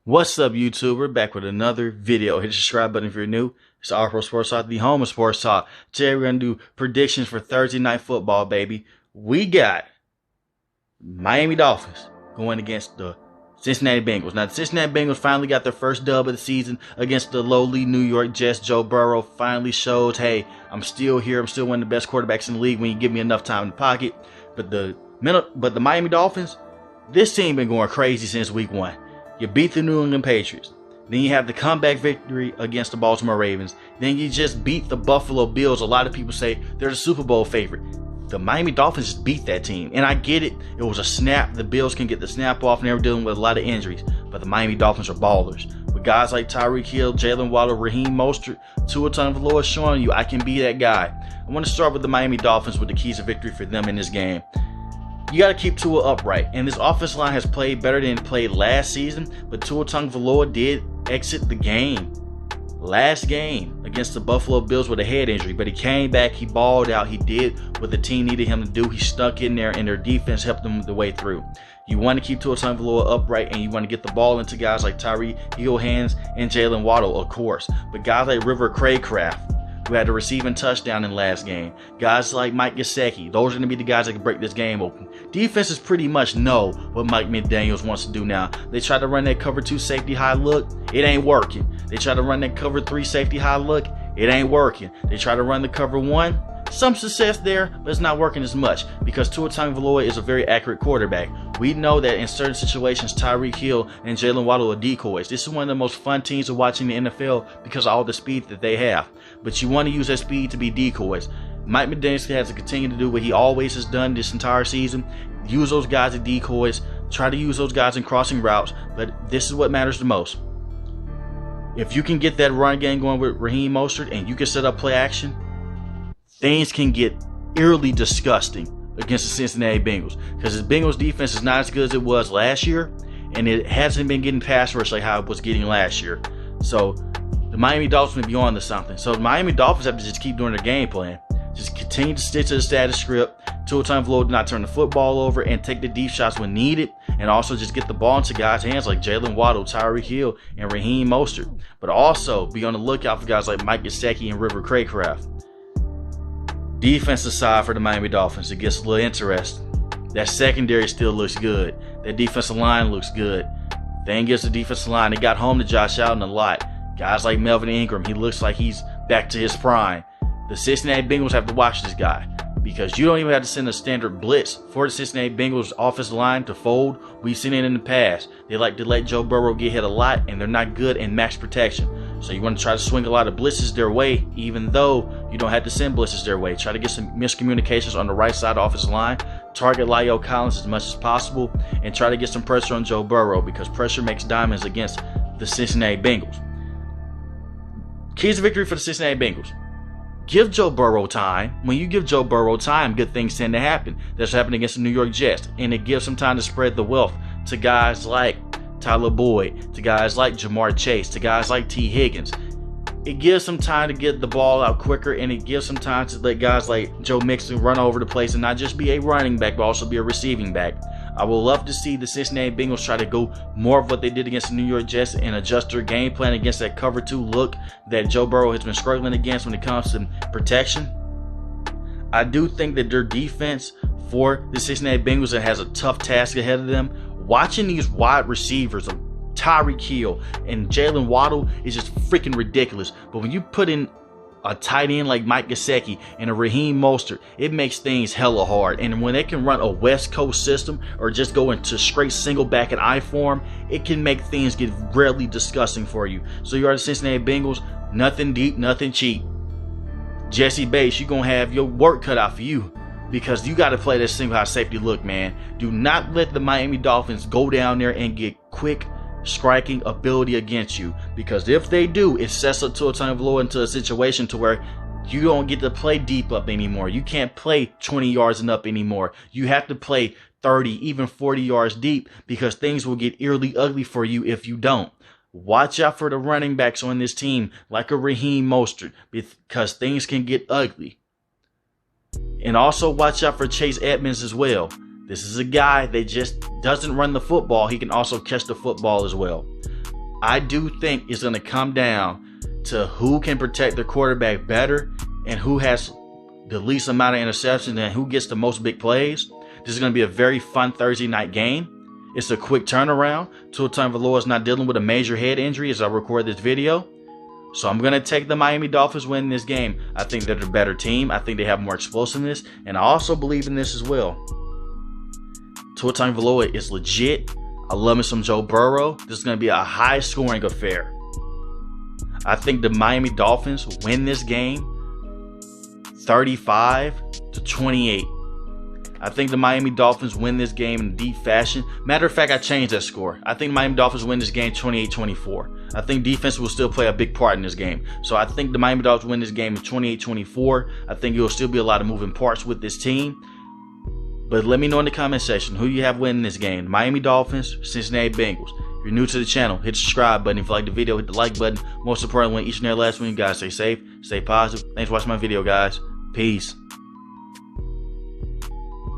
What's up, YouTuber? Back with another video. Hit the subscribe button if you're new. It's All Pro Sports Talk, the home of sports talk. Today we're going to do predictions for Thursday Night Football, baby. We got Miami Dolphins going against the Cincinnati Bengals. Now, the Cincinnati Bengals finally got their first dub of the season against the lowly New York Jets. Joe Burrow finally showed, hey, I'm still here. I'm still one of the best quarterbacks in the league when you give me enough time in the pocket. But the Miami Dolphins, this team been going crazy since week one. You beat the New England Patriots. Then you have the comeback victory against the Baltimore Ravens. Then you just beat the Buffalo Bills. A lot of people say they're the Super Bowl favorite. The Miami Dolphins just beat that team. And I get it. It was a snap. The Bills can get the snap off and they were dealing with a lot of injuries. But the Miami Dolphins are ballers. With guys like Tyreek Hill, Jalen Waddle, Raheem Mostert, Tua Tagovailoa showing you I can be that guy. I want to start with the Miami Dolphins with the keys of victory for them in this game. You got to keep Tua upright, and this offensive line has played better than it played last season, but Tua Tagovailoa did exit the game last game against the Buffalo Bills with a head injury, but he came back, he balled out, he did what the team needed him to do. He stuck in there, and their defense helped them the way through. You want to keep Tua Tagovailoa upright, and you want to get the ball into guys like Tyreek Hill hands and Jalen Waddle, of course, but guys like River Craycraft, who had a receiving touchdown in last game. Guys like Mike Gesicki. Those are going to be the guys that can break this game open. Defenses pretty much know what Mike McDaniels wants to do now. They try to run that cover 2 safety high look. It ain't working. They try to run that cover 3 safety high look. It ain't working. They try to run the cover 1. Some success there, but it's not working as much because Tua Tagovailoa is a very accurate quarterback. We know that in certain situations, Tyreek Hill and Jalen Waddle are decoys. This is one of the most fun teams to watch in the NFL because of all the speed that they have. But you want to use that speed to be decoys. Mike McDaniels has to continue to do what he always has done this entire season. Use those guys as decoys. Try to use those guys in crossing routes. But this is what matters the most. If you can get that run game going with Raheem Mostert and you can set up play action, things can get eerily disgusting against the Cincinnati Bengals because the Bengals defense is not as good as it was last year, and it hasn't been getting pass rush like how it was getting last year. So the Miami Dolphins may be on to something. So the Miami Dolphins have to just keep doing their game plan. Just continue to stick to the status script. Tua Tagovailoa do not turn the football over and take the deep shots when needed, and also just get the ball into guys' hands like Jalen Waddle, Tyreek Hill, and Raheem Mostert. But also be on the lookout for guys like Mike Gesicki and River Craycraft. Defensive side for the Miami Dolphins, it gets a little interesting. That secondary still looks good. That defensive line looks good. Thing is, the defensive line, they got home to Josh Allen a lot. Guys like Melvin Ingram, he looks like he's back to his prime. The Cincinnati Bengals have to watch this guy because you don't even have to send a standard blitz for the Cincinnati Bengals offensive line to fold. We've seen it in the past. They like to let Joe Burrow get hit a lot, and they're not good in max protection. So you want to try to swing a lot of blitzes their way, even though you don't have to send blitzes their way. Try to get some miscommunications on the right side offensive line. Target La'el Collins as much as possible, and try to get some pressure on Joe Burrow because pressure makes diamonds against the Cincinnati Bengals. Keys to victory for the Cincinnati Bengals. Give Joe Burrow time. When you give Joe Burrow time, good things tend to happen. That's happened against the New York Jets. And it gives him time to spread the wealth to guys like Tyler Boyd, to guys like Jamar Chase, to guys like T. Higgins. It gives them time to get the ball out quicker, and it gives them time to let guys like Joe Mixon run over the place and not just be a running back, but also be a receiving back. I would love to see the Cincinnati Bengals try to go more of what they did against the New York Jets and adjust their game plan against that cover 2 look that Joe Burrow has been struggling against when it comes to protection. I do think that their defense for the Cincinnati Bengals that has a tough task ahead of them. Watching these wide receivers of Tyreek Hill and Jalen Waddle is just freaking ridiculous. But when you put in a tight end like Mike Gesicki and a Raheem Mostert, it makes things hella hard. And when they can run a West Coast system or just go into straight single back and I form, it can make things get really disgusting for you. So you are the Cincinnati Bengals, nothing deep, nothing cheap. Jesse Bates, you're going to have your work cut out for you because you got to play that single high safety look, man. Do not let the Miami Dolphins go down there and get quick striking ability against you, because if they do, it sets up Tua Tagovailoa into a situation to where you don't get to play deep up anymore. You can't play 20 yards and up anymore. You have to play 30, even 40 yards deep because things will get eerily ugly for you if you don't. Watch out for the running backs on this team like a Raheem Mostert because things can get ugly. And also watch out for Chase Edmonds as well. This is a guy that just doesn't run the football. He can also catch the football as well. I do think it's going to come down to who can protect their quarterback better and who has the least amount of interceptions and who gets the most big plays. This is going to be a very fun Thursday night game. It's a quick turnaround. Tua Tagovailoa is not dealing with a major head injury as I record this video. So I'm going to take the Miami Dolphins winning this game. I think they're the better team. I think they have more explosiveness. And I also believe in this as well. Tua Tagovailoa is legit. I love me some Joe Burrow. This is going to be a high scoring affair. I think the Miami Dolphins win this game 35-28. I think the Miami Dolphins win this game in deep fashion. Matter of fact, I changed that score. I think Miami Dolphins win this game 28-24. I think defense will still play a big part in this game. So I think the Miami Dolphins win this game in 28-24. I think there will still be a lot of moving parts with this team. But let me know in the comment section who you have winning this game. Miami Dolphins, Cincinnati Bengals. If you're new to the channel, hit the subscribe button. If you like the video, hit the like button. Most importantly, each and every last one, you guys stay safe, stay positive. Thanks for watching my video, guys. Peace.